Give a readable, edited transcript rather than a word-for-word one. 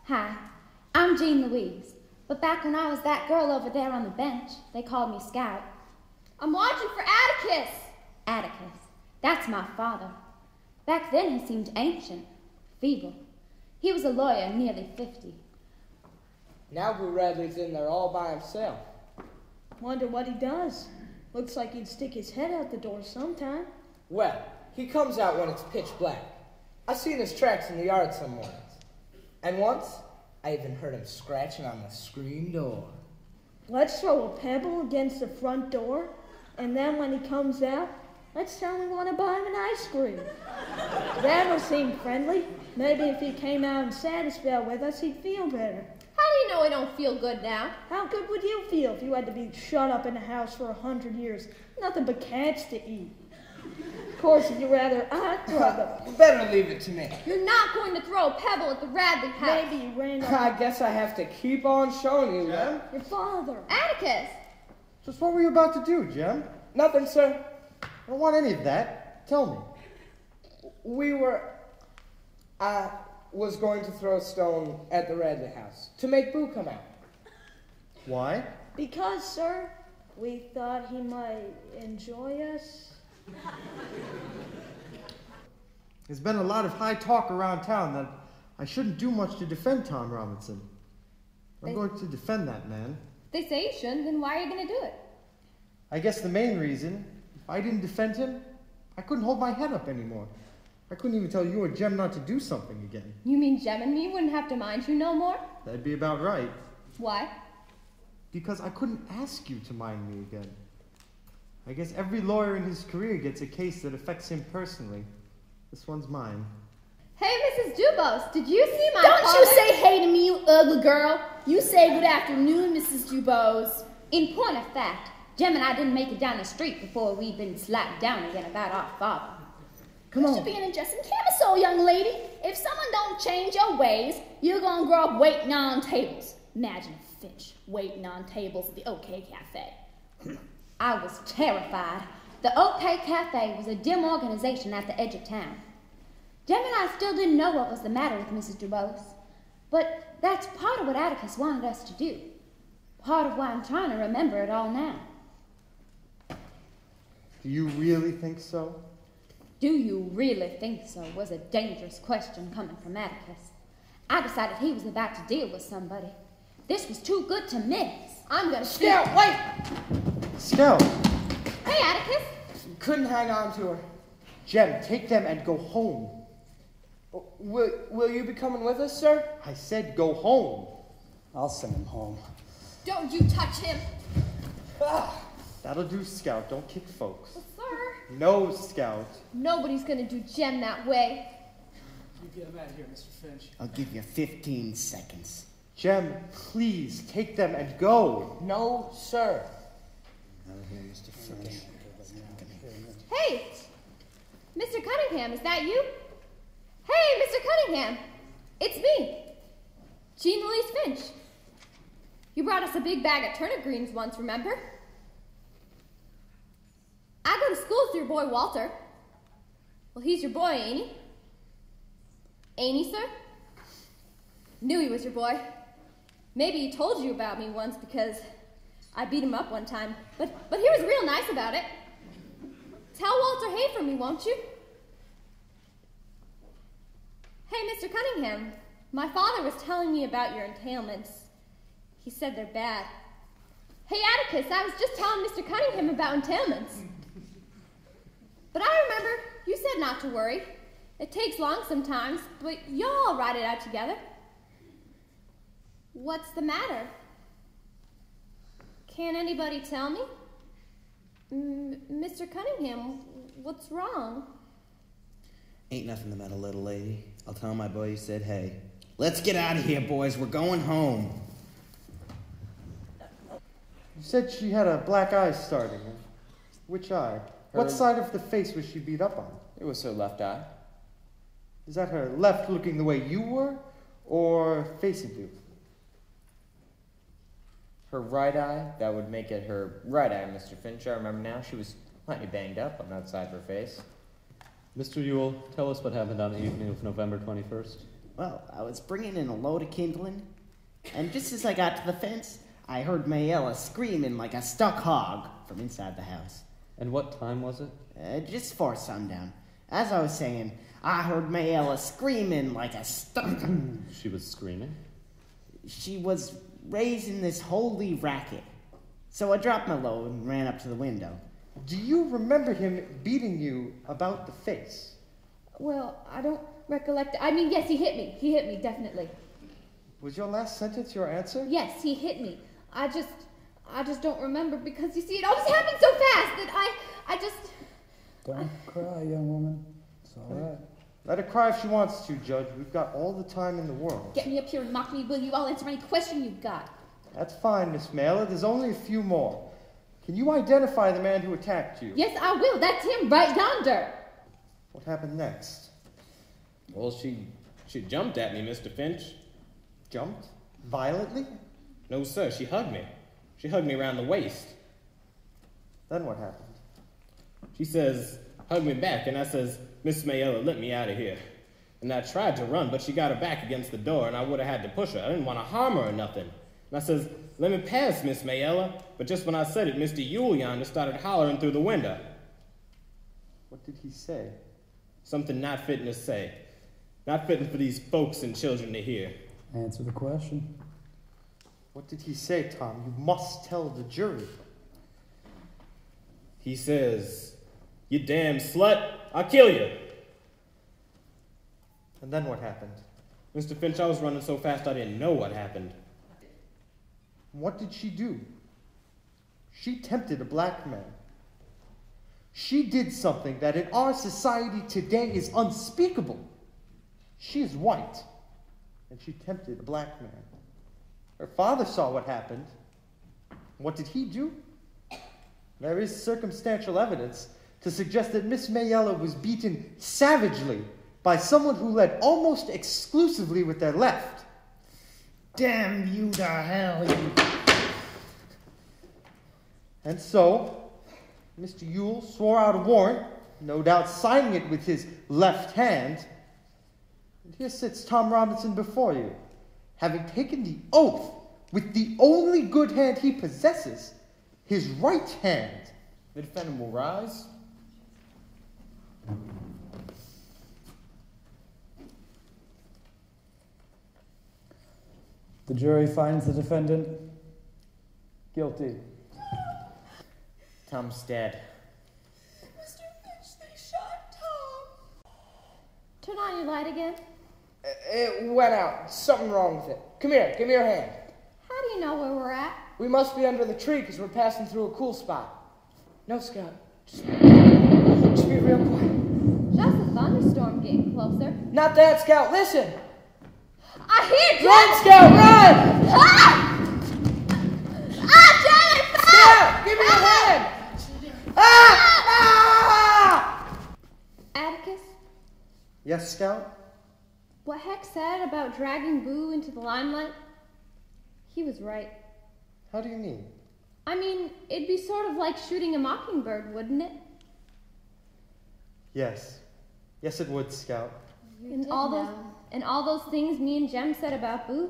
Hi, I'm Jean Louise. But back when I was that girl over there on the bench, they called me Scout. I'm watching for Atticus. Atticus. That's my father. Back then he seemed ancient, feeble. He was a lawyer, nearly 50. Now Boo Radley's in there all by himself. Wonder what he does. Looks like he'd stick his head out the door sometime. Well, he comes out when it's pitch black. I seen his tracks in the yard some mornings. And once, I even heard him scratching on the screen door. Let's throw a pebble against the front door, and then when he comes out, let's tell him we want to buy him an ice cream. That'll seem friendly. Maybe if he came out and sat a spell with us, he'd feel better. How do you know I don't feel good now? How good would you feel if you had to be shut up in a house for 100 years? Nothing but cats to eat. Of course, if you're rather odd, brother. Better leave it to me. You're not going to throw a pebble at the Radley house. Maybe you ran out. I guess I have to keep on showing you. Jem? Your father. Atticus! Just what were you about to do, Jem? Nothing, sir. I don't want any of that. Tell me. I was going to throw a stone at the Radley house to make Boo come out. Why? Because, sir, we thought he might enjoy us. There's been a lot of high talk around town that I shouldn't do much to defend Tom Robinson. I'm going to defend that man. They say you shouldn't, then why are you going to do it? I guess the main reason, if I didn't defend him, I couldn't hold my head up anymore. I couldn't even tell you or Jem not to do something again. You mean Jem and me wouldn't have to mind you no more? That'd be about right. Why? Because I couldn't ask you to mind me again. I guess every lawyer in his career gets a case that affects him personally. This one's mine. Hey, Mrs. Dubose, did you see my Don't father? you say hey to me, you ugly girl. You say good afternoon, Mrs. Dubose. In point of fact, Jem and I didn't make it down the street before we'd been slapped down again about our father. Come on. You should be in a dressing camisole, young lady. If someone don't change your ways, you're gonna grow up waiting on tables. Imagine a Finch waiting on tables at the OK Cafe. I was terrified. The OK Cafe was a dim organization at the edge of town. Jem and I still didn't know what was the matter with Mrs. Dubose. But that's part of what Atticus wanted us to do. Part of why I'm trying to remember it all now. Do you really think so? Do you really think so was a dangerous question coming from Atticus. I decided he was about to deal with somebody. This was too good to miss. I'm going to Scout, wait! Scout! Hey, Atticus. Couldn't hang on to her. Jem, take them and go home. Will you be coming with us, sir? I said go home. I'll send him home. Don't you touch him. That'll do, Scout. Don't kick folks. Sir. No, Scout. Nobody's going to do Jem that way. You get him out of here, Mr. Finch. I'll give you 15 seconds. Jem, please, take them and go. No, sir. Out of here, Mr. Finch. Hey, Mr. Cunningham, is that you? Hey, Mr. Cunningham, it's me, Jean Louise Finch. You brought us a big bag of turnip greens once, remember? I go to school with your boy Walter. Well, he's your boy, ain't he? Ain't he, sir? Knew he was your boy. Maybe he told you about me once because I beat him up one time, but he was real nice about it. Tell Walter hey for me, won't you? Hey, Mr. Cunningham, my father was telling me about your entailments. He said they're bad. Hey, Atticus, I was just telling Mr. Cunningham about entailments. But I remember you said not to worry. It takes long sometimes, but you'll all ride it out together. What's the matter? Can't anybody tell me? Mr. Cunningham, what's wrong? Ain't nothing the matter, little lady. I'll tell my boy you said hey. Let's get out of here, boys. We're going home. You said she had a black eye starting. Which eye? What side of the face was she beat up on? It was her left eye. Is that her left looking the way you were, or facing you? Her right eye, that would make it her right eye, Mr. Finch. I remember now, she was plenty banged up on that side of her face. Mr. Ewell, tell us what happened on the evening of November 21st. Well, I was bringing in a load of kindling, and just as I got to the fence, I heard Mayella screaming like a stuck hog from inside the house. And what time was it? Just 'fore sundown. As I was saying, I heard Mayella screaming like a stuck... She was screaming? She was raising this holy racket. So I dropped my load and ran up to the window. Do you remember him beating you about the face? Well, I don't recollect. I mean, yes, he hit me. He hit me, definitely. Was your last sentence your answer? Yes, he hit me. I just don't remember because, you see, it all just happened so fast that I just... Don't cry, young woman. It's all right. Let her cry if she wants to, Judge. We've got all the time in the world. Get me up here and mock me, will you? I'll answer any question you've got. That's fine, Miss Mailer. There's only a few more. Can you identify the man who attacked you? Yes, I will. That's him right yonder. What happened next? Well, she jumped at me, Mr. Finch. Jumped? Violently? No, sir, she hugged me. She hugged me around the waist. Then what happened? She says, hug me back, and I says, Miss Mayella, let me out of here. And I tried to run, but she got her back against the door, and I would have had to push her. I didn't want to harm her or nothing. And I says, let me pass, Miss Mayella. But just when I said it, Mr. Yule yonder started hollering through the window. What did he say? Something not fitting to say. Not fitting for these folks and children to hear. Answer the question. What did he say, Tom? You must tell the jury. He says, you damn slut, I'll kill you. And then what happened? Mr. Finch, I was running so fast I didn't know what happened. What did she do? She tempted a black man. She did something that in our society today is unspeakable. She is white, and she tempted a black man. Her father saw what happened. What did he do? There is circumstantial evidence to suggest that Miss Mayella was beaten savagely by someone who led almost exclusively with their left. Damn you to hell, you... And so, Mr. Yule swore out a warrant, no doubt signing it with his left hand. And here sits Tom Robinson before you, having taken the oath with the only good hand he possesses, his right hand. The defendant will rise. The jury finds the defendant guilty. Tom's dead. Mr. Finch, they shot Tom. Turn on your light again. It went out. Something wrong with it. Come here. Give me your hand. How do you know where we're at? We must be under the tree because we're passing through a cool spot. No, Scout. Just be real quiet. Just a thunderstorm getting closer. Not that, Scout. Listen. I hear Run, Scout, run! Ah! Ah, Janet! Scout, give me your hand! Ah! Atticus, Yes, Scout? what Heck said about dragging Boo into the limelight, he was right. How do you mean? I mean, it'd be sort of like shooting a mockingbird, wouldn't it? Yes. Yes, it would, Scout. And all those things me and Jem said about Boo,